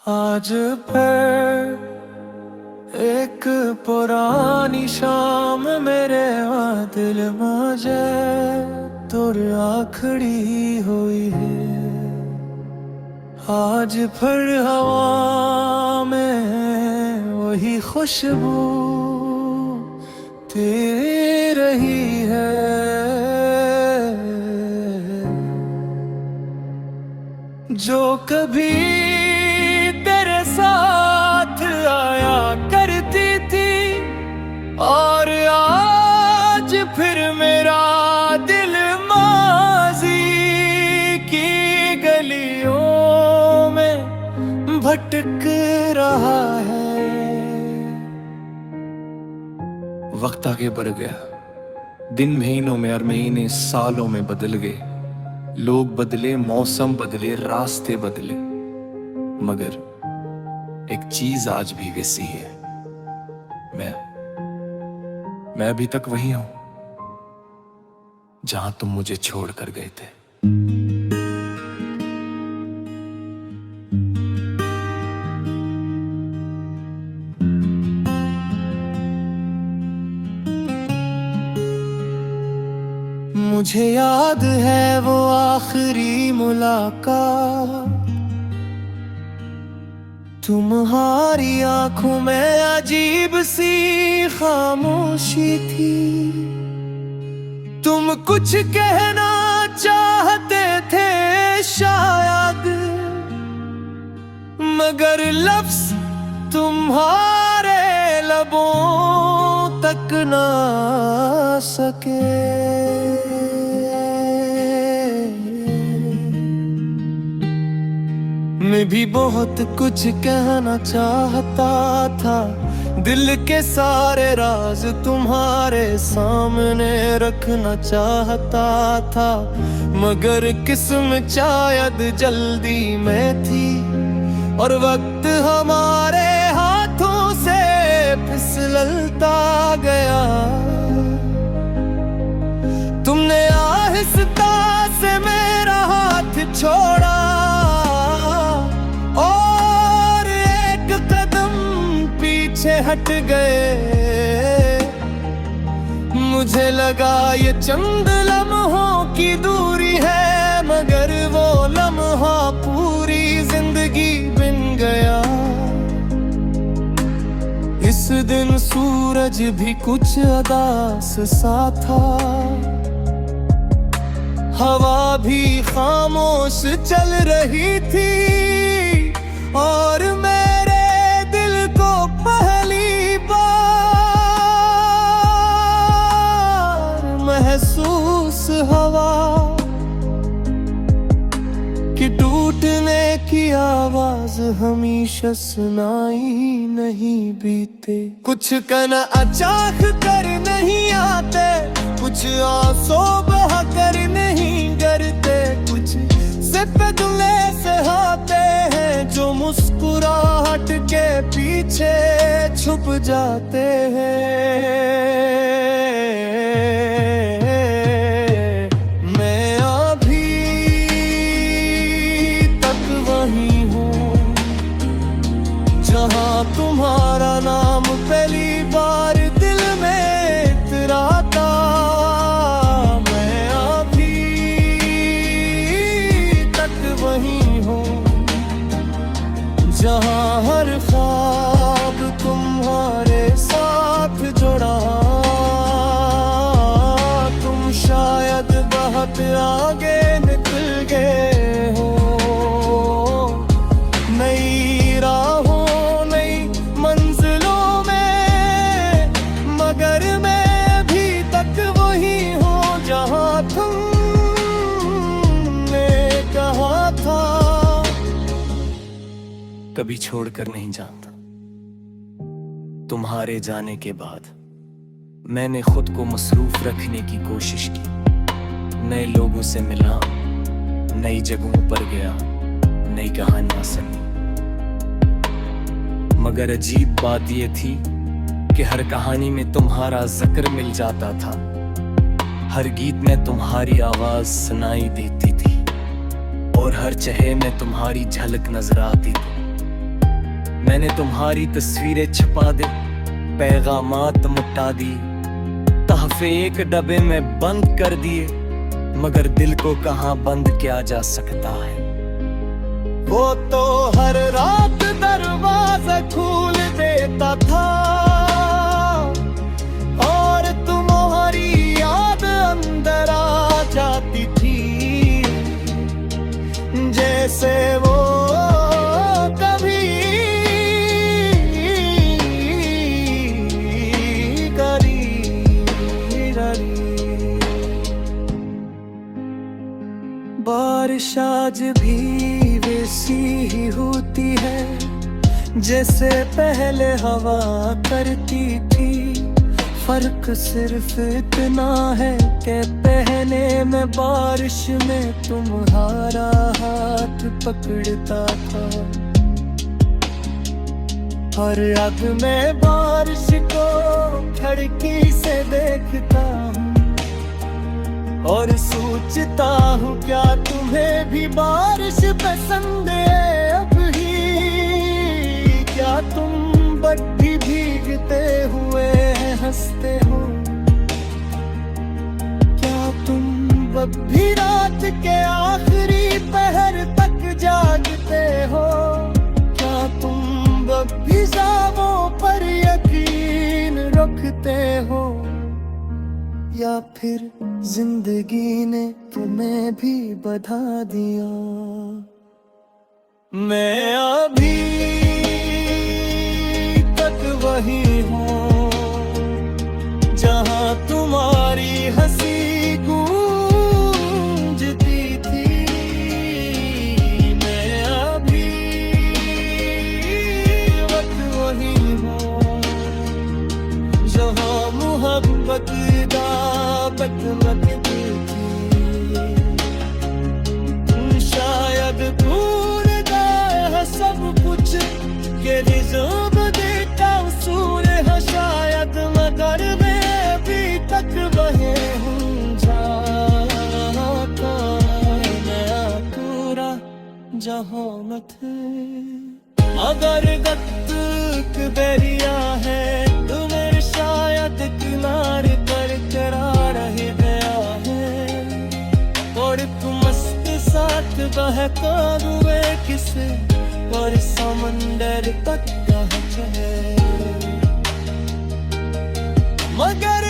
आज फिर एक पुरानी शाम मेरे दिल मुझे तुर आखड़ी हुई है। आज फिर हवा में वही खुशबू तेरी रही है। जो कभी तेरे साथ आया करती थी और आज फिर मेरा दिल माजी की गलियों में भटक रहा है। वक्त आगे बढ़ गया, दिन महीनों में और महीने सालों में बदल गए। लोग बदले, मौसम बदले, रास्ते बदले, मगर एक चीज आज भी वैसी है। मैं अभी तक वही हूं जहां तुम मुझे छोड़ कर गए थे। मुझे याद है वो आखिरी मुलाकात, तुम्हारी आंखों में अजीब सी खामोशी थी। तुम कुछ कहना चाहते थे शायद, मगर लफ्ज तुम्हारे लबों तक ना सके। मैं भी बहुत कुछ कहना चाहता था, दिल के सारे राज तुम्हारे सामने रखना चाहता था, मगर किस्म शायद जल्दी में थी और वक्त हमारे हाथों से फिसलता गया। तुमने आहिस्ता से मेरा हाथ छोड़ा और एक कदम पीछे हट गए। मुझे लगा ये चंद लम्हों की दूरी है, मगर वो लम्हा पूरी जिंदगी बन गया। इस दिन सूरज भी कुछ उदास सा था, हवा भी खामोश चल रही थी और मेरे दिल को पहली बार महसूस हवा कि टूटने की आवाज हमेशा सुनाई नहीं बीते। कुछ कना अचाक कर नहीं आते, कुछ आंसू बहा कर नहीं डरते, कुछ से बदले से आते हैं जो मुस्कुराहट के पीछे छुप जाते हैं। मैं अभी तक वही हूँ जहाँ तुम्हारा नाम पहली बार दिल में इतराता। जहाँ हर ख्वाब तुम्हारे साथ जुड़ा, तुम शायद बहुत आगे निकल गए हो। नई राहों नई मंजिलों में, मगर मैं अभी तक वही हूँ जहाँ तुमने कहा था। कभी छोड़कर नहीं जाता। तुम्हारे जाने के बाद मैंने खुद को मसरूफ रखने की कोशिश की, नए लोगों से मिला, नई जगहों पर गया, नई कहानियां सुनी। मगर अजीब बात यह थी कि हर कहानी में तुम्हारा जिक्र मिल जाता था, हर गीत में तुम्हारी आवाज सुनाई देती थी और हर चेहरे में तुम्हारी झलक नजर आती थी। मैंने तुम्हारी तस्वीरें छपा दे, पैगामात मुटा दी, तहफे एक डब्बे में बंद कर दिए, मगर दिल को कहाँ बंद किया जा सकता है। वो तो हर रात दरवाजा खोल देता था, और तुम्हारी याद अंदर आ जाती थी, जैसे वो कभी बारिश आज भी वैसी ही होती है जैसे पहले हवा करती थी। फर्क सिर्फ इतना है कि पहले मैं बारिश में तुम्हारा हाथ पकड़ता था, और अब मैं बारिश को खिड़की से देखता हूँ और सोचता हूँ क्या तुम्हें भी बारिश पसंद है अब ही? क्या तुम बड़ी भीगते हुए हंसते हो? क्या तुम अब भी रात के आखिरी पहर तक जागते हो? क्या तुम अब भी ख्वाबों पर यकीन रखते हो, या फिर जिंदगी ने तुम्हें भी बधा दिया? मैं अभी तक वही हूँ जहाँ तुम्हारी हंसी गूंजती थी। मैं अभी वही हूँ जहाँ मोहब्बत लगती थी। शायद भूल गए है सब कुछ, ये रिज़र्व देता उसूल है शायद, मगर मैं अभी तक वही हूँ जहाँ का नया पूरा जहाँ मत। अगर गत्तक दरिया है तो मेरे शायद किनारे पर करार रह गया है, और तुम मस्त साथ बहका हुए किसे और समंदर तक चले, मगर